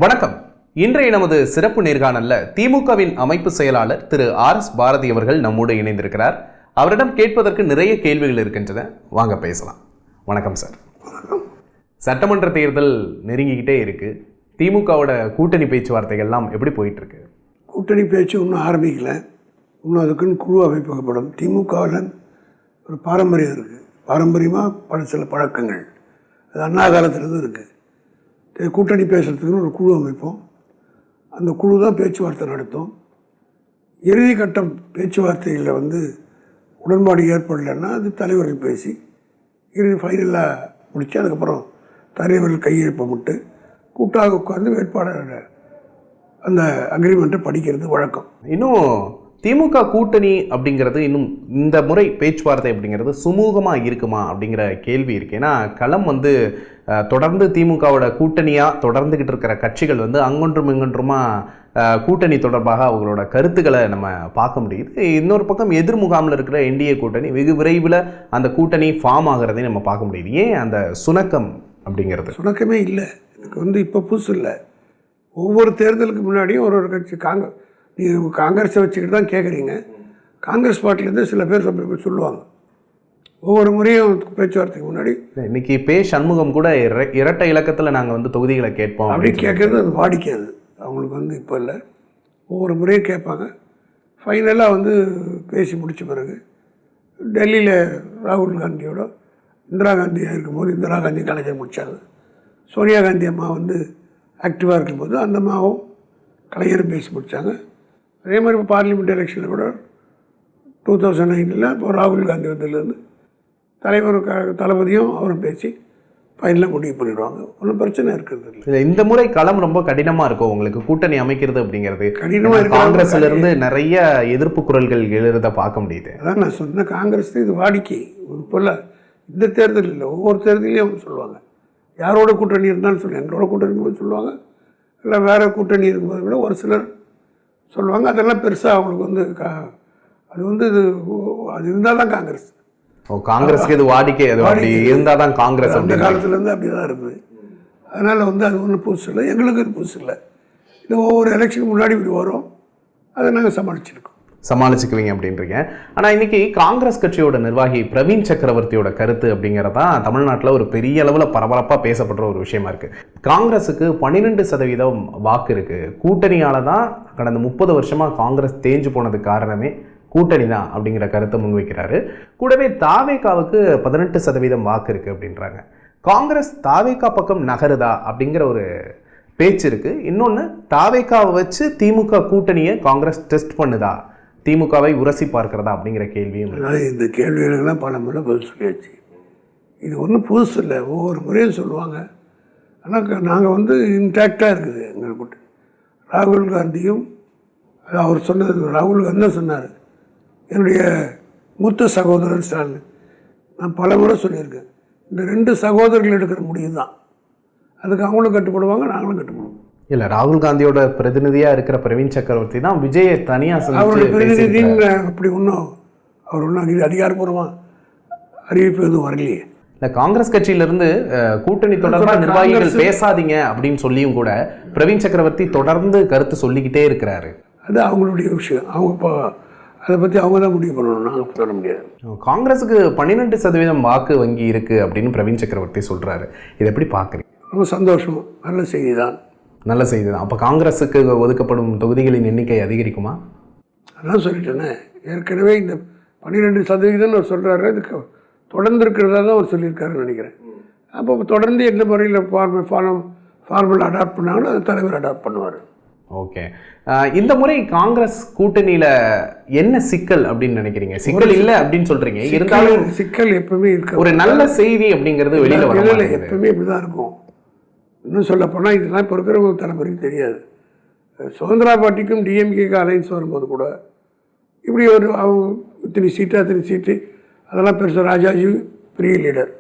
வணக்கம். இன்றைய நமது சிறப்பு நேர்காணல்ல திமுகவின் அமைப்பு செயலாளர் திரு RS பாரதி அவர்கள் நம்மோடு இணைந்திருக்கிறார். அவரிடம் கேட்பதற்கு நிறைய கேள்விகள் இருக்கின்றன. வாங்க பேசலாம். வணக்கம் சார். சட்டமன்ற தேர்தல் நெருங்கிக்கிட்டே இருக்கு. திமுகவோட கூட்டணி பேச்சுவார்த்தைகள்லாம் எப்படி போயிட்டு இருக்கு? கூட்டணி பேச்சு இன்னும் ஆரம்பிக்கல. இன்னும் அதுக்குன்னு குழு அமைக்கப்படும். திமுகவில் ஒரு பாரம்பரியம் இருக்குது. பாரம்பரியமாக சில பழக்கங்கள் அது அண்ணா காலத்துலேருந்து இருக்குது. கூட்டணி பேசுகிறதுக்குன்னு ஒரு குழு அமைப்போம். அந்த குழு தான் பேச்சுவார்த்தை நடத்தும். இறுதி கட்டம் பேச்சுவார்த்தைகளில் உடன்பாடு ஏற்படலைன்னா அது தலைவர்கள் பேசி இறுதி ஃபைனலாக முடித்து அதுக்கப்புறம் தலைவர்கள் கையெழுப்பமிட்டு கூட்டாக உட்கார்ந்து வேட்பாளர் அந்த அக்ரிமெண்ட்டை படிக்கிறது வழக்கம். இன்னும் திமுக கூட்டணி அப்படிங்கிறது இன்னும் இந்த முறை பேச்சுவார்த்தை அப்படிங்கிறது சுமூகமாக இருக்குமா அப்படிங்கிற கேள்வி இருக்குது. ஏன்னா களம் தொடர்ந்து திமுகவோட கூட்டணியாக தொடர்ந்துக்கிட்டு இருக்கிற கட்சிகள் அங்கொன்றும் இங்கொன்றுமா கூட்டணி தொடர்பாக அவங்களோட கருத்துக்களை நம்ம பார்க்க முடியுது. இன்னொரு பக்கம் எதிர்முகாமில் இருக்கிற என்டிஏ கூட்டணி வெகு விரைவில் அந்த கூட்டணி ஃபார்ம் ஆகிறதையும் நம்ம பார்க்க முடியுது. ஏன் அந்த சுணக்கம் அப்படிங்கிறது? சுணக்கமே இல்லை. எனக்கு இப்போ புதுசு இல்லை. ஒவ்வொரு தேர்தலுக்கு முன்னாடியும் ஒரு கட்சி நீங்கள் காங்கிரஸை வச்சுக்கிட்டு தான் கேட்குறீங்க. காங்கிரஸ் பார்ட்டிலேருந்து சில பேர் சொல்லுவாங்க ஒவ்வொரு முறையும் பேச்சுவார்த்தைக்கு முன்னாடி. இன்னைக்கு சண்முகம் கூட இரட்டை இலக்கத்தில் நாங்கள் தொகுதிகளை கேட்போம் அப்படி கேட்குறது அது வாடிக்காது அவங்களுக்கு. இப்போ இல்லை, ஒவ்வொரு முறையும் கேட்பாங்க. ஃபைனலாக பேசி முடித்த பிறகு டெல்லியில் ராகுல் காந்தியோட இந்திரா காந்தியாக இருக்கும்போது இந்திரா காந்தி கலைஞர் முடித்தாங்க. சோனியா காந்தி அம்மா ஆக்டிவாக இருக்கும்போது அந்த அம்மாவும் கலைஞரும் பேசி முடித்தாங்க. அதே மாதிரி இப்போ பார்லிமெண்ட் எலெக்ஷனில் கூட 2009 இப்போ ராகுல் காந்தி வந்ததுலேருந்து தளபதியும் அவரும் பேசி ஃபைனலாக முடிவு பண்ணிடுவாங்க. ஒன்றும் பிரச்சனை இருக்கிறது இல்லை. இந்த முறை களம் ரொம்ப கடினமாக இருக்கும் உங்களுக்கு கூட்டணி அமைக்கிறது அப்படிங்கிறது. கடினமாக இருக்கு. காங்கிரஸ்லேருந்து நிறைய எதிர்ப்பு குரல்கள் எழுத பார்க்க முடியுது. அதான் நான் சொன்ன, காங்கிரஸ் இது வாடிக்கை. இப்போல்ல இந்த தேர்தல் இல்லை, ஒவ்வொரு தேர்தலையும் அவங்க சொல்லுவாங்க யாரோட கூட்டணி இருந்தாலும் சொல்லி எங்களோட கூட்டணி இருக்கும்போது சொல்லுவாங்க, இல்லை வேறு கூட்டணி இருக்கும்போது கூட ஒரு சிலர் சொல்லுவாங்க. அதெல்லாம் பெருசாக அவங்களுக்கு அது அது இருந்தால் தான் காங்கிரஸ். காங்கிரஸுக்கு இது வாடிக்கை. அது அப்படி இருந்தால் தான் காங்கிரஸ். அந்த காலத்துலேருந்து அப்படி தான் இருக்குது. அதனால் அது ஒன்றும் புதுசு இல்லை, எங்களுக்கு அது புதுசு இல்லை. இது ஒவ்வொரு எலெக்ஷனுக்கு முன்னாடி இப்படி வரும், அதை நாங்கள் சமாளிச்சுக்குவீங்க அப்படின்றீங்க. ஆனால் இன்றைக்கி காங்கிரஸ் கட்சியோட நிர்வாகி பிரவீன் சக்கரவர்த்தியோட கருத்து அப்படிங்கிறதான் தமிழ்நாட்டில் ஒரு பெரிய அளவில் பரபரப்பாக பேசப்படுற ஒரு விஷயமா இருக்குது. காங்கிரஸுக்கு 12% வாக்கு இருக்குது. கூட்டணியால் தான் கடந்த 30 வருஷமாக காங்கிரஸ் தேஞ்சு போனதுக்கு காரணமே கூட்டணி தான் அப்படிங்கிற கருத்தை முன்வைக்கிறாரு. கூடவே தாவேகாவுக்கு 18% வாக்கு இருக்குது அப்படின்றாங்க. காங்கிரஸ் தாவேகா பக்கம் நகருதா அப்படிங்கிற ஒரு பேச்சு இருக்குது. இன்னொன்று, தாவேகாவை வச்சு திமுக கூட்டணியை காங்கிரஸ் டெஸ்ட் பண்ணுதா, திமுகவை உரசி பார்க்கிறதா அப்படிங்கிற கேள்வியும். இந்த கேள்விகளுக்கெல்லாம் பல முறை பதில் சொல்லியாச்சு. இது ஒன்றும் புதுசு இல்லை, ஒவ்வொரு முறையும் சொல்லுவாங்க. ஆனால் நாங்கள் இன்டாக்டாக இருக்குது எங்கள் கூட்டணி. ராகுல் காந்தியும் அவர் சொன்னது, ராகுல் காந்தி தான் சொன்னார், என்னுடைய மூத்த சகோதரர் ஸ்டாலின். நான் பல முறை சொல்லியிருக்கேன், இந்த 2 சகோதரர்கள் எடுக்கிற முடிவு தான், அதுக்கு அவங்களும் கட்டுப்படுவாங்க, நாங்களும் கட்டுப்படுவோம். இல்லை, ராகுல் காந்தியோட பிரதிநிதியாக இருக்கிற பிரவீன் சக்கரவர்த்தி தான் விஜயை தனியாக அவருடைய பிரதிநிதின்னு அப்படி அவர் ஒன்றும் அதிகாரப்பூர்வமாக அறிவிப்பு எதுவும் வரலையே. இல்லை, காங்கிரஸ் கட்சியிலிருந்து கூட்டணி தொடர்பாக நிர்வாகிகள் பேசாதீங்க அப்படின்னு சொல்லியும் கூட பிரவீன் சக்கரவர்த்தி தொடர்ந்து கருத்து சொல்லிக்கிட்டே இருக்கிறாரு. அது அவங்களுடைய விஷயம். அவங்க இப்போ அதை பற்றி அவங்க தான் முடிவு பண்ணணும், நாங்கள் சொல்ல முடியாது. காங்கிரஸுக்கு 12% வாக்கு வங்கி இருக்குது அப்படின்னு பிரவீன் சக்கரவர்த்தி சொல்கிறாரு. இதை எப்படி பார்க்குறீங்க? ரொம்ப சந்தோஷம், நல்ல செய்தி தான். நல்ல செய்தி தான். அப்போ காங்கிரஸுக்கு ஒதுக்கப்படும் தொகுதிகளின் எண்ணிக்கை அதிகரிக்குமா? அதான் சொல்லிட்டேனே, ஏற்கனவே இந்த 12% அவர் சொல்கிறாரு, இதுக்கு தொடர்ந்து இருக்கிறதா தான் அவர் சொல்லியிருக்காருன்னு நினைக்கிறேன். அப்போ தொடர்ந்து எந்த முறையில் ஃபார்முலா அடாப்ட் பண்ணாங்களோ அதை தலைவர் அடாப்ட் பண்ணுவார். ஓகே. இந்த முறை காங்கிரஸ் கூட்டணியில் என்ன சிக்கல் அப்படின்னு நினைக்கிறீங்க? சிக்கல் இல்லை அப்படின்னு சொல்கிறீங்க, இருந்தாலும் சிக்கல் எப்பவுமே இருக்கு. ஒரு நல்ல செய்தி அப்படிங்கிறது வெளியில் வரல. எப்பவுமே இப்படி தான் இருக்கும். இன்னும் சொல்லப்போனால் இதெல்லாம் இப்போ இருக்கிற ஒரு தலைமுறைக்கு தெரியாது. சுதந்திரா பார்ட்டிக்கும் டிஎம்கேக்கு அலைன்ஸ் வரும்போது கூட இப்படி அவங்க இத்தனை சீட்டு அதெல்லாம் பெருசாக. ராஜாஜி பெரிய லீடர்,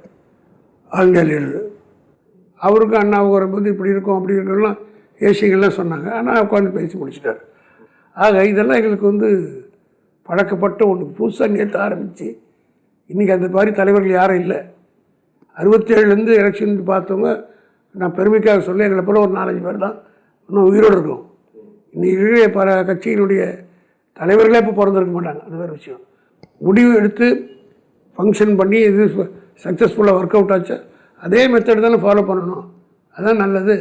ஆல் இண்டியா லீடர், அவருக்கு அண்ணாவுக்கு வரும்போது இப்படி இருக்கும் அப்படி இருக்கலாம் ஏசியங்கள்லாம் சொன்னாங்க. ஆனால் உட்காந்து பேசி முடிச்சிட்டார். ஆக இதெல்லாம் எங்களுக்கு பழக்கப்பட்ட ஒன்று. புதுசாக நேற்று ஆரம்பித்து இன்றைக்கி அந்த மாதிரி தலைவர்கள் யாரும் இல்லை. 67 எலெக்ஷன் பார்த்தவங்க நான் பெருமைக்காக சொல்ல எங்களை போல ஒரு 4-5 பேர் தான் இன்னும் உயிரோடு இருக்கும். இன்னைக்கு பல கட்சியினுடைய தலைவர்களே இப்போ பிறந்திருக்க மாட்டாங்க. அது வேறு விஷயம். முடிவு எடுத்து ஃபங்க்ஷன் பண்ணி இது சக்ஸஸ்ஃபுல்லாக ஒர்க் அவுட் ஆச்சு, அதே மெத்தட் தானே ஃபாலோ பண்ணணும். அதுதான் நல்லது.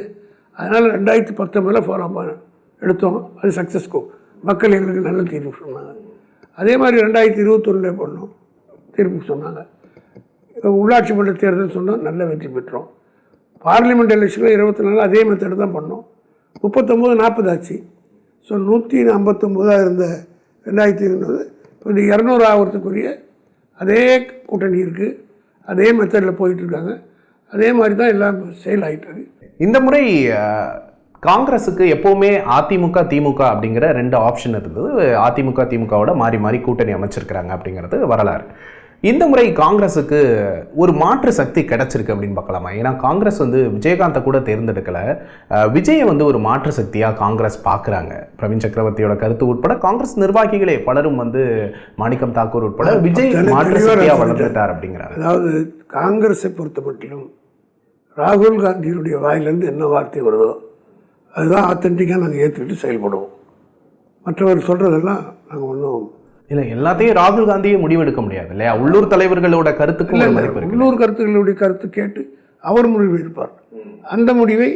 அதனால் 2019 ஃபாலோ எடுத்தோம். அது சக்ஸஸ்க்கு மக்கள் எங்களுக்கு நல்ல தீர்ப்பு சொன்னாங்க. அதே மாதிரி 2021 பண்ணோம், தீர்ப்பு சொன்னாங்க. உள்ளாட்சி மன்ற தேர்தல் சொன்னோம், நல்ல வெற்றி பெற்றோம். பார்லிமெண்ட் எலெக்ஷனில் 24 அதே மெத்தட் தான் பண்ணோம். 39 40 ஆச்சு. ஸோ 159 இருந்த 2020 இப்போ 200 ஆகிறதுக்குரிய அதே கூட்டணி இருக்குது. அதே மெத்தடில் போயிட்டுருக்காங்க. அதே மாதிரி தான் எல்லாம் செயல் ஆகிட்டு இருக்கு. இந்த முறை காங்கிரஸுக்கு எப்போவுமே அதிமுக திமுக அப்படிங்கிற 2 ஆப்ஷன் இருந்தது. அதிமுக திமுகவோட மாறி மாறி கூட்டணி அமைச்சிருக்கிறாங்க அப்படிங்கிறது வரலாறு. இந்த முறை காங்கிரஸுக்கு ஒரு மாற்று சக்தி கிடைச்சிருக்கு அப்படின்னு பார்க்கலாமா? ஏன்னா காங்கிரஸ் வந்து விஜயகாந்தை கூட தேர்ந்தெடுக்கல, விஜயை வந்து ஒரு மாற்று சக்தியாக காங்கிரஸ் பார்க்குறாங்க. பிரவீன் சக்கரவர்த்தியோட கருத்து உட்பட காங்கிரஸ் நிர்வாகிகளே பலரும் வந்து மாணிக்கம் தாக்கூர் உட்பட விஜய் மாற்று சக்தியாக வளர்ந்துட்டார் அப்படிங்கிறாங்க. அதாவது காங்கிரஸை பொறுத்த மட்டும் ராகுல் காந்தியினுடைய வாயிலிருந்து என்ன வார்த்தை வருதோ அதுதான் ஆத்தென்டிக்காக நாங்கள் ஏற்றுக்கிட்டு செயல்படுவோம். மற்றவர் சொல்கிறதெல்லாம் நாங்கள் ஒன்றும் இல்லை, எல்லாத்தையும் ராகுல் காந்தியே முடிவெடுக்க முடியாது இல்லையா? உள்ளூர் தலைவர்களோட கருத்துக்கு உள்ளூர் கருத்துக்களுடைய கருத்து கேட்டு அவர் முடிவு எடுப்பார். அந்த முடிவை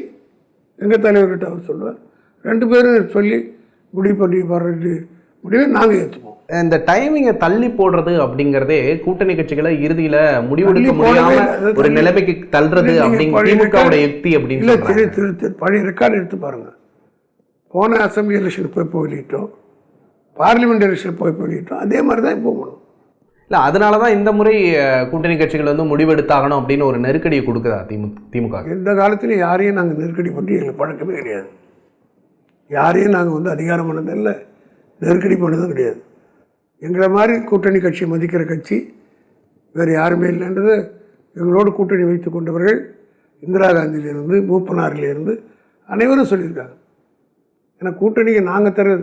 எங்கள் தலைவர்கிட்ட அவர் சொல்லுவார். 2 பேரும் சொல்லி முடிவு பண்ணி வர்றது முடிவை நாங்கள் ஏற்றுப்போம். இந்த டைமிங்கை தள்ளி போடுறது அப்படிங்கிறதே கூட்டணி கட்சிகளை இறுதியில் முடிவெடுக்க முடியாம ஒரு நிலைமைக்கு தள்ளுறது அப்படிங்கிற திமுகவோட யுக்தி அப்படின்னு இல்லை. பழைய ரெக்கார்டு எடுத்து பாருங்கள். போன அசம்பிளி எலெக்ஷன் போய் வெளியிட்டோம், பார்லிமெண்ட் எலெக்ஷன் போய் வெளியிட்டோம். அதே மாதிரி தான் இப்போ போகணும். இல்லை, அதனால தான் இந்த முறை கூட்டணி கட்சிகள் வந்து முடிவெடுத்தாகணும் அப்படின்னு ஒரு நெருக்கடியை கொடுக்குதா திமுக? எந்த காலத்துலையும் யாரையும் நாங்கள் நெருக்கடி பண்ணி எங்களுக்கு பழக்கமே கிடையாது. யாரையும் நாங்கள் வந்து அதிகாரம் பண்ணதும் இல்லை, நெருக்கடி பண்ணதும் கிடையாது. எங்களை மாதிரி கூட்டணி கட்சியை மதிக்கிற கட்சி வேறு யாருமே இல்லைன்றது எங்களோடு கூட்டணி வைத்து கொண்டவர்கள் இந்திரா காந்தியிலேருந்து மூப்பனாரிலேருந்து அனைவரும் சொல்லியிருக்காங்க. ஏன்னா கூட்டணிக்கு நாங்கள் தர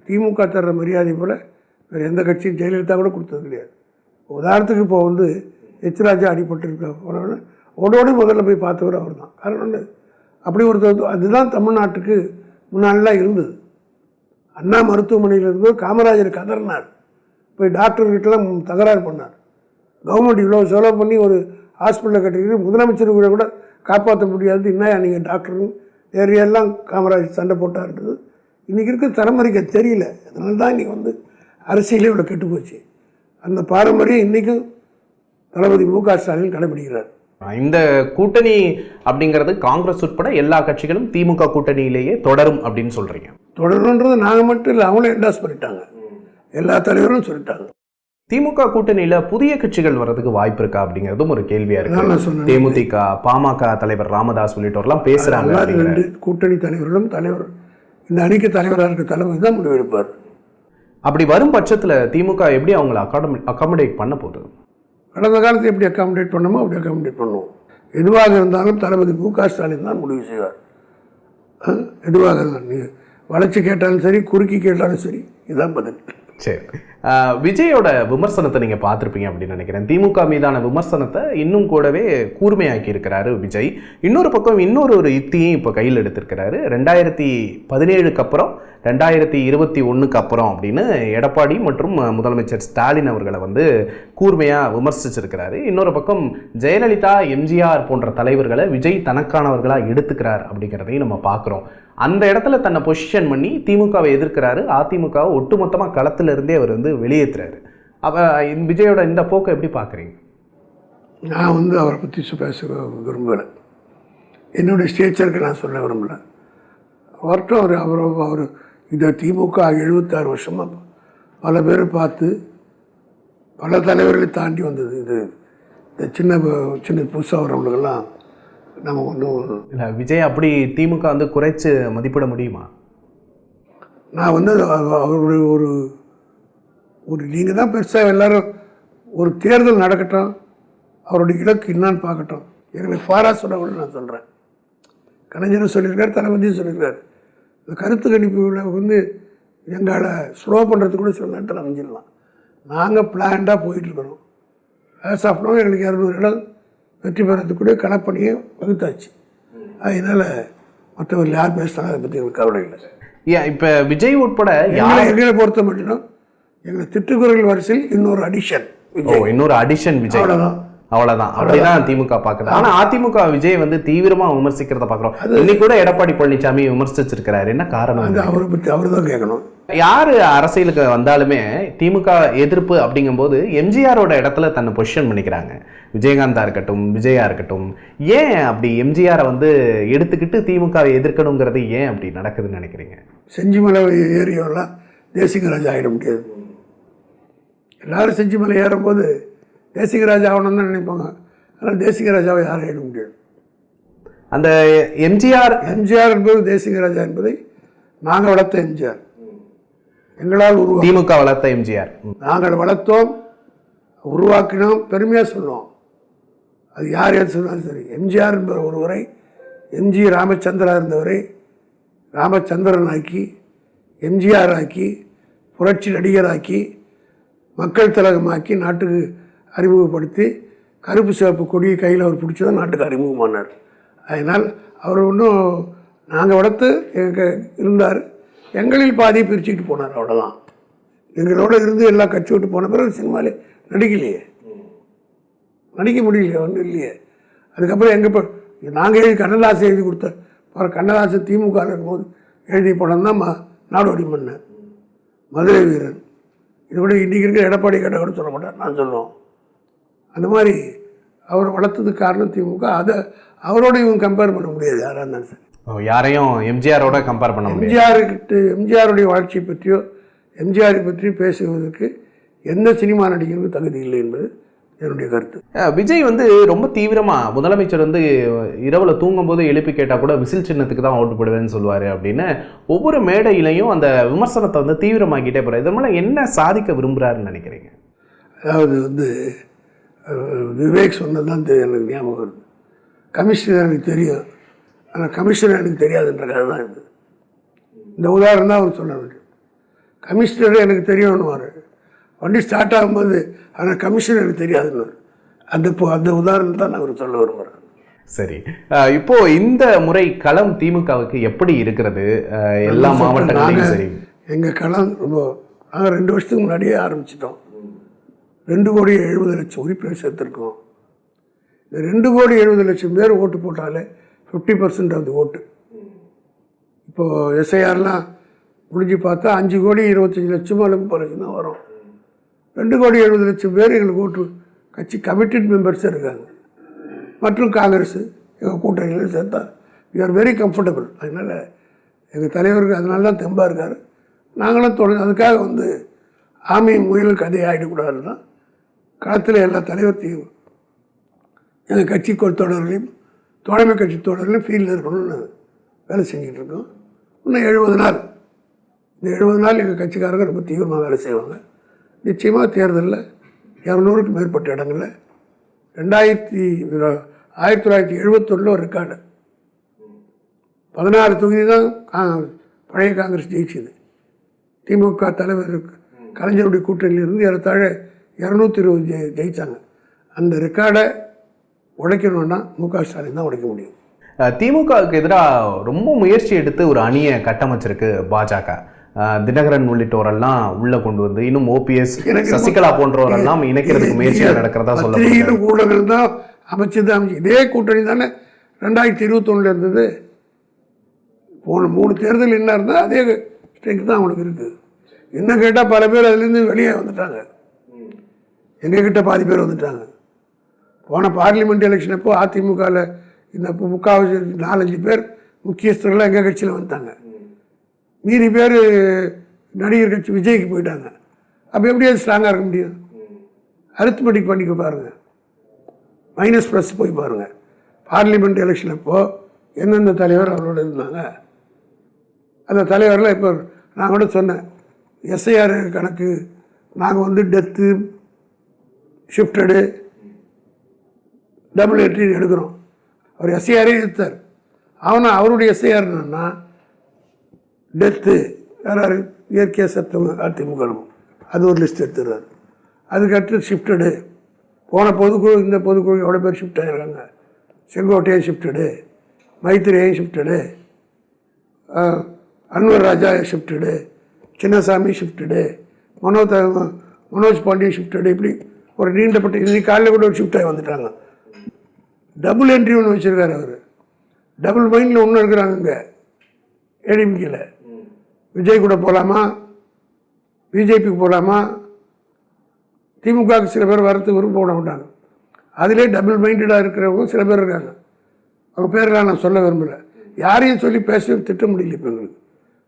திமுக தர்ற மரியாதை போல் வேறு எந்த கட்சியும் ஜெயலலிதா கூட கொடுத்தது கிடையாது. உதாரணத்துக்கு இப்போ வந்து எச் ராஜா அடிபட்டிருக்க போனவன ஓடோடு முதல்ல போய் பார்த்தவர் அவர் தான். காரணம் அப்படி ஒருத்தர் அதுதான் தமிழ்நாட்டுக்கு முன்னாடிலாம் இருந்தது. அண்ணா மருத்துவமனையில் இருந்து காமராஜர் கதறினார், போய் டாக்டர்கிட்டலாம் தகராறு பண்ணார். கவர்மெண்ட் இவ்வளோ செலவு பண்ணி ஒரு ஹாஸ்பிட்டலில் கட்டிக்கிட்டு முதலமைச்சர் கூட காப்பாற்ற முடியாது, என்ன நீங்கள் டாக்டர்னு ஏரியாலாம் காமராஜர் சண்டை போட்டார்ன்றது இன்றைக்கி இருக்க தலைமுறைக்கு தெரியல. அதனால தான் இன்றைக்கி வந்து அரசியலே இவ்வளோ கெட்டு போச்சு. அந்த பாரம்பரியம் இன்றைக்கும் தளபதி மு.க. ஸ்டாலின் கடைபிடிக்கிறார். இந்த கூட்டணி அப்படிங்கிறது காங்கிரஸ் உட்பட எல்லா கட்சிகளும் திமுக கூட்டணியிலேயே தொடரும் அப்படின்னு சொல்கிறீங்க? தொடரணுன்றது நாங்கள் மட்டும் இல்லை, அவங்களும் என்டாஸ் பண்ணிட்டாங்க, எல்லா தலைவரும் சொல்லிட்டாங்க. திமுக கூட்டணியில் புதிய கட்சிகள் வர்றதுக்கு வாய்ப்பு இருக்கா அப்படிங்கிறதும் ஒரு கேள்வியா இருக்கு. தேமுதிக, பாமக தலைவர் ராமதாஸ் உள்ளிட்டோர்லாம் பேசுறாங்க. கூட்டணி தலைவர்களும் தலைவர் இந்த அணிக்கு தலைவராக இருக்க தலைமை தான் முடிவெடுப்பார். அப்படி வரும் பட்சத்தில் திமுக எப்படி அவங்களை அகாமடேட் பண்ண போகுது? கடந்த காலத்தை எப்படி அகாமடேட் பண்ணணுமோ அப்படி அகாமடேட் பண்ணுவோம். எதுவாக இருந்தாலும் தளபதி மு.க. ஸ்டாலின் தான் முடிவு செய்வார். எதுவாக இருந்தாலும் நீ வளர்ச்சி கேட்டாலும் சரி, குறுக்கி கேட்டாலும் சரி, இதுதான் பதில். சரி, விஜயோட விமர்சனத்தை நீங்கள் பார்த்துருப்பீங்க அப்படின்னு நினைக்கிறேன். திமுக மீதான விமர்சனத்தை இன்னும் கூடவே கூர்மையாக்கி இருக்கிறாரு விஜய். இன்னொரு பக்கம் ஒரு யுக்தியும் இப்போ கையில் எடுத்திருக்கிறாரு. 2017 அப்புறம் 2021 அப்புறம் அப்படின்னு எடப்பாடி மற்றும் முதலமைச்சர் ஸ்டாலின் அவர்களை வந்து கூர்மையாக விமர்சிச்சிருக்கிறாரு. இன்னொரு பக்கம் ஜெயலலிதா, எம்ஜிஆர் போன்ற தலைவர்களை விஜய் தனக்கானவர்களாக எடுத்துக்கிறார் அப்படிங்கிறதையும் நம்ம பார்க்குறோம். அந்த இடத்துல தன்னை பொசிஷன் பண்ணி திமுகவை எதிர்க்கிறாரு. அதிமுகவை ஒட்டுமொத்தமாக களத்திலிருந்தே அவர் வந்து வெளியேற்றுறாரு. அப்போ விஜயோட இந்த போக்கை எப்படி பார்க்குறீங்க? நான் வந்து அவரை பற்றி பேச விரும்பலை. என்னுடைய ஸ்டேச்சருக்கு நான் சொல்ல விரும்பலை. அவர்கிட்ட அவர் இந்த திமுக 76 வருஷமாக பல பேர் பார்த்து பல தலைவர்களை தாண்டி வந்தது. இது இந்த சின்ன புதுசாக வரவங்களுக்கெல்லாம் நம்ம ஒன்றும் இல்லை. விஜய் அப்படி திமுக வந்து குறைச்சி மதிப்பிட முடியுமா? நான் வந்து அவருடைய ஒரு நீங்கள் தான் பெருசாக எல்லோரும் ஒரு தேர்தல் நடக்கட்டும், அவருடைய இலக்கு என்னான்னு பார்க்கட்டும். எங்களுக்கு ஃபாரா சொல்ல கூட நான் சொல்கிறேன். கலைஞரும் சொல்லியிருக்காரு, தளபதியும் சொல்லியிருக்காரு. இந்த கருத்து கணிப்புகளை வந்து எங்களை ஸ்லோ பண்ணுறதுக்கு கூட சில நேரத்தில் அமைஞ்சிடலாம். நாங்கள் பிளான்டாக போயிட்டுருக்கிறோம். ஆஸ் ஆஃப் நோ எங்களுக்கு 200 இடம் வெற்றி பெறத்துக்கூடிய கணப்பணியை வகுத்தாச்சு. அதனால் மற்றவர்கள் யார் பேசுகிறாங்க அதை பற்றி எனக்கு கவலை இல்லை. ஏன் இப்போ விஜய் உட்பட எங்களை பொறுத்த மட்டும் எங்களை திட்டுக்குறள் வரிசையில் இன்னொரு அடிஷன் இன்னொரு அடிஷன் விஜய், அவ்வளோதான். அவ்வளவுதான். அப்படிதான் திமுக பாக்குது. ஆனா அதிமுக விஜய் வந்து தீவிரமா விமர்சிக்கிறத பாக்குறோம். இன்னைக்கு கூட எடப்பாடி பழனிசாமி விமர்சிச்சிருக்கிறாரு. என்ன காரணம்? அவரை பற்றி அவர் தான் கேட்கணும். யாரு அரசியலுக்கு வந்தாலுமே திமுக எதிர்ப்பு அப்படிங்கும்போது எம்ஜிஆரோட இடத்துல தன்னை பொசிஷன் பண்ணிக்கிறாங்க. விஜயகாந்தா இருக்கட்டும், விஜயா இருக்கட்டும். ஏன் அப்படி எம்ஜிஆரை வந்து எடுத்துக்கிட்டு திமுக எதிர்க்கணுங்கிறது ஏன் அப்படி நடக்குதுன்னு நினைக்கிறீங்க? செஞ்சிமலை ஏரியாவெல்லாம் தேசிகராஜ் ஆகிட முடியாது. எல்லாரும் செஞ்சிமலை ஏறும்போது தேசிகராஜ் ஆகணும்னு தான் நினைப்பாங்க. அதனால் தேசிகராஜாவை யாரும் ஆகிட முடியாது. அந்த எம்ஜிஆர் என்பது தேசிகராஜா என்பதை நாங்கள் வளர்த்த எம்ஜிஆர், எங்களால் திமுக வளர்த்த எம்ஜிஆர், நாங்கள் வளர்த்தோம், உருவாக்கினோம், பெருமையாக சொல்லுவோம். அது யார் யார் சொன்னாலும் சரி. எம்ஜிஆர் என்பவர் ஒருவரை எம்ஜி ராமச்சந்திரா இருந்தவரை ராமச்சந்திரன் ஆக்கி, எம்ஜிஆர் ஆக்கி, புரட்சி நடிகராக்கி, மக்கள் திலகமாக்கி நாட்டுக்கு அறிமுகப்படுத்தி கருப்பு சிவப்பு கொடியை கையில் அவர் பிடிச்சி தான் நாட்டுக்கு அறிமுகமானார். அதனால் அவர் ஒன்றும் நாங்கள் வளர்த்து எங்கள் இருந்தார், எங்களில் பாதியை பிரிச்சுக்கிட்டு போனார், அவ்வளோதான். எங்களோட இருந்து எல்லாம் கட்சி விட்டு போன பிறகு சினிமாலே நடிக்கலையே, நடிக்க முடியலையே, ஒன்றும் இல்லையே. அதுக்கப்புறம் எங்கே இப்போ நாங்கள் எழுதி கண்ணதாசன் எழுதி கொடுத்தார். அப்புறம் கண்ணதாசன் திமுக இருக்கும்போது எழுதி படம் தான் நாடோடி மன்னன், மதுரை வீரன். இது கூட இன்றைக்கி இருக்கிற எடப்பாடி கேட்ட கூட சொல்ல மாட்டார், நான் சொல்லுவோம். அந்த மாதிரி அவர் வளர்த்ததுக்கு காரணம் திமுக. அதை அவரோட இவங்க கம்பேர் பண்ண முடியாது, யாராக இருந்தாலும் சரி. யாரையும் எம்ஜிஆரோட கம்பேர் பண்ண முடியாது. எம்ஜிஆருடைய வாழ்க்கையை பற்றியோ எம்ஜிஆரை பற்றியோ பேசுவதற்கு எந்த சினிமா நடிகருக்கும் தகுதி இல்லை என்பது என்னுடைய கருத்து. விஜய் வந்து ரொம்ப தீவிரமா முதலமைச்சர் வந்து இரவுல தூங்கும் போது எழுப்பி கேட்டா கூட விசில் சின்னத்துக்கு தான் ஓட்டு போடுவேன்னு சொல்லுவாரு அப்படின்னு ஒவ்வொரு மேடையிலையும் அந்த விமர்சனத்தை வந்து தீவிரமாக்கிட்டே போறாரு. இதன் மூலம் என்ன சாதிக்க விரும்புறாருன்னு நினைக்கிறீங்க? அதாவது வந்து விவேக் சொன்னதான் எனக்கு ஞாபகம் வருது. கமிஷனர் எனக்கு தெரியும், ஆனால் கமிஷனர் எனக்கு தெரியாதுன்றக்காக தான் இது. இந்த உதாரணம் தான் அவர் சொல்ல வேண்டியது. கமிஷனர் எனக்கு தெரியும்னுவார், வண்டி ஸ்டார்ட் ஆகும்போது ஆனால் கமிஷனர் எனக்கு தெரியாதுன்னு. அந்த உதாரணம் தான் நான் அவர் சொல்ல விரும்புகிறேன். சரி, இப்போ இந்த முறை களம் திமுகவுக்கு எப்படி இருக்கிறது? எல்லா மாவட்டங்களையும் சரி, எங்கள் களம் ரொம்ப நாங்கள் 2 வருஷத்துக்கு முன்னாடியே ஆரம்பிச்சிட்டோம். 2,70,00,000 உறுப்பினர் சேர்த்துருக்கோம். இந்த 2,70,00,000 பேர் ஓட்டு போட்டாலே 50% ஆஃப் தி ஓட்டு. இப்போது எஸ்ஐஆர்லாம் முடிஞ்சு பார்த்தா 5,25,00,000 அல்லது 30,00,000 தான் வரும். 2,70,00,000 பேர் எங்களுக்கு ஓட்டு கட்சி கமிட்டட் மெம்பர்ஸாக இருக்காங்க. மற்றும் காங்கிரஸ் எங்கள் கூட்டணியில் சேர்த்தா வி ஆர் வெரி கம்ஃபர்டபுள். அதனால் எங்கள் தலைவருக்கு அதனால தான் தெம்பாக இருக்கார். நாங்களும் தொடர்ந்து அதுக்காக வந்து ஆமை முயல் கதையை ஆகிடக்கூடாதுன்னு தான் களத்தில் எல்லா தலைவர்த்தையும் எங்கள் கட்சி தொடர்களையும் தோழமை கட்சி தொடர்களையும் ஃபீல்டில் இருக்கணும்னு வேலை செஞ்சுட்டு இருக்கோம். இன்னும் 70 நாள், இந்த 70 நாள் எங்கள் கட்சிக்காரங்க ரொம்ப தீவிரமாக வேலை செய்வாங்க. நிச்சயமாக தேர்தலில் 200க்கும் மேற்பட்ட இடங்களில் 1971 ஒரு ரெக்கார்டு 16 தொகுதி தான் பழைய காங்கிரஸ் ஜெயிச்சது. திமுக தலைவர் கலைஞருடைய கூட்டணியிலிருந்து ஏறத்தாழ 220 ஜெயித்தாங்க. அந்த ரெக்கார்டை உடைக்கணும்னா முக ஸ்டாலின் தான் உடைக்க முடியும். திமுகவுக்கு எதிராக ரொம்ப முயற்சி எடுத்து ஒரு அணியை கட்டமைச்சிருக்கு பாஜக. தினகரன் உள்ளிட்டோரெல்லாம் உள்ள கொண்டு வந்து இன்னும் ஓபிஎஸ், சசிகலா போன்றவரெல்லாம் இணைக்கிறதுக்கு முயற்சி நடக்கிறதா சொல்ல ஊடகங்கள் தான் அமைச்சது. இதே கூட்டணி தானே 2021 இருந்தது. போன 3 தேர்தல் என்ன இருந்தால் அதே ஸ்ட்ரென்த் தான் அவனுக்கு இருக்குது. என்ன கேட்டால் பல பேர் அதுலேருந்து வெளியே வந்துட்டாங்க. எங்ககிட்ட பாதி பேர் வந்துட்டாங்க. போன பார்லிமெண்ட் எலெக்ஷன் அப்போ அதிமுகவில் இந்த முக்கால்வாசி 4-5 பேர் முக்கியஸ்தர்கள்லாம் எங்கள் கட்சியில் வந்துட்டாங்க. மீறி பேர் நடிகர் கட்சி விஜய்க்கு போயிட்டாங்க. அப்போ எப்படி அது ஸ்ட்ராங்காக இருக்க முடியும்? அரித்மெட்டிக் பண்ணிக்க பாருங்கள், மைனஸ் ப்ளஸ் போய் பாருங்கள். பார்லிமெண்ட் எலெக்ஷன் அப்போது எந்தெந்த தலைவர் அவரோட இருந்தாங்க, அந்த தலைவரில் இப்போ நான் கூட சொன்னேன், எஸ்ஐஆர் கணக்கு நாங்கள் வந்து டெத்து, ஷிஃப்டடு, டபுள் என்ட்ரி எடுக்கிறோம். அவர் எஸ்ஐஆரே எடுத்தார். அவருடைய எஸ்ஐஆர் என்னன்னா டெத்து யாராரு இயற்கையாக செத்தவங்க அதிமுக, அது ஒரு லிஸ்ட் எடுத்துடுறாரு. அதுக்கடுத்து ஷிஃப்டடு, போன பொதுக்குழு இந்த பொதுக்குழு எவ்வளோ பேர் ஷிஃப்ட் ஆகிருக்காங்க. செங்கோட்டையன் ஷிஃப்டடு, மைத்திரியும் shifted, Anwar Raja shifted, Chinnasamy shifted, Manoj Pandian shifted, இப்படி ஒரு நீண்டப்பட்ட இன்னைக்கு காலையில் கூட ஒரு ஷிஃப்டாகி வந்துட்டாங்க. டபுள் என்ட்ரி ஒன்று வச்சுருக்காரு அவர். டபுள் மைண்டில் ஒன்று இருக்கிறாங்க இங்கே ஏடிஎம்கேல. விஜய் கூட போகலாமா, பிஜேபிக்கு போகலாமா, திமுகவுக்கு சில பேர் வரத்துக்கு விரும்ப போட மாட்டாங்க. அதிலே டபுள் மைண்டடாக இருக்கிறவங்க சில பேர் இருக்காங்க. அவங்க பேரெல்லாம் நான் சொல்ல விரும்பலை. யாரையும் சொல்லி பேச திட்ட முடியல இப்போ எங்களுக்கு.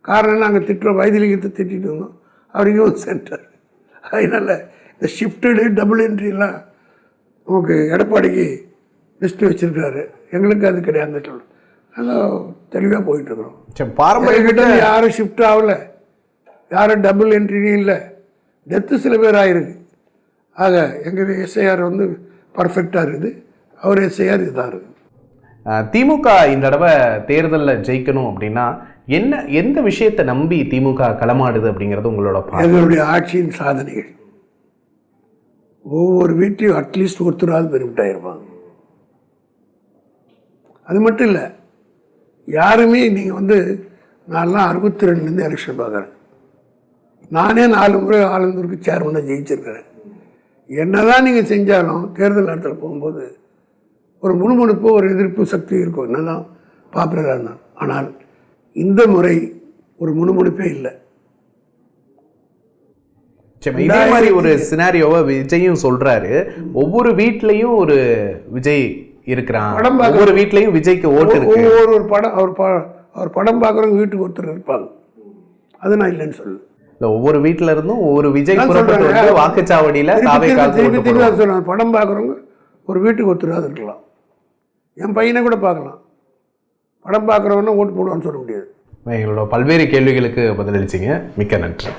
காரணம் நாங்கள் திட்டுறோம், வைத்திலிங்கத்தை திட்டிட்டு இருந்தோம், அவர் இங்கே வந்து சென்றார். அதனால் இந்த ஷிஃப்டடு டபுள் என்ட்ரிலாம் நமக்கு எடப்பாடிக்கு லிஸ்ட்டு வச்சுருக்காரு. எங்களுக்கு அது கிடையாது. நல்லா தெளிவாக போயிட்டுருக்குறோம். பாரம்பரிய யாரும் ஷிஃப்ட் ஆகலை, யாரும் டபுள் என்ட்ரியும் இல்லை. டெத்து சில பேர் ஆகிருக்கு. ஆக எங்கள் எஸ்ஐஆர் வந்து பர்ஃபெக்டாக இருக்குது. அவர் எஸ்ஐஆர் இதாக இருக்குது. திமுக இந்த தடவை தேர்தலில் ஜெயிக்கணும் அப்படின்னா எந்த விஷயத்தை நம்பி திமுக களமாடுது அப்படிங்கிறது உங்களோட எங்களுடைய ஆட்சியின் சாதனைகள். ஒவ்வொரு வீட்லையும் அட்லீஸ்ட் ஒருத்தராவது பெனிஃபிட் ஆகிருப்பாங்க. அது மட்டும் இல்லை, யாருமே நீங்கள் வந்து நான்லாம் 62லேருந்து எலெக்ஷன் பார்க்குறேன். நானே 4 முறை ஆளுநருக்கு சேர்மனாக ஜெயிச்சிருக்கிறேன். என்னதான் நீங்கள் செஞ்சாலும் தேர்தல் நேரத்தில் போகும்போது ஒரு முணுமுணுப்பு, ஒரு எதிர்ப்பு சக்தி இருக்கும். என்னதான் பாப்புலராக இருந்தாலும். ஆனால் இந்த முறை ஒரு முணுமுணுப்பே இல்லை. இதே மாதிரி ஒரு சினாரியோவை விஜயும் சொல்றாரு. ஒவ்வொரு வீட்லையும் ஒரு விஜய் இருக்கிறான், ஒவ்வொரு வீட்லையும் விஜய்க்கு ஓட்டு இருக்கு. ஒவ்வொரு படம் அவர் படம் பார்க்குறவங்க வீட்டுக்கு ஒருத்தர் இருப்பாங்க. அது நான் இல்லைன்னு சொல்லு. ஒவ்வொரு வீட்டில இருந்தும் ஒவ்வொரு விஜய் வாக்குச்சாவடியில சொல்லுவாங்க. படம் பார்க்குறவங்க ஒரு வீட்டுக்கு ஒருத்தராது இருக்கலாம். என் பையனை கூட பார்க்கலாம். படம் பார்க்குறவன்னா ஓட்டு போடுவான்னு சொல்ல முடியாது. எங்களோட பல்வேறு கேள்விகளுக்கு பதிலளிச்சிங்க. மிக்க நன்றி.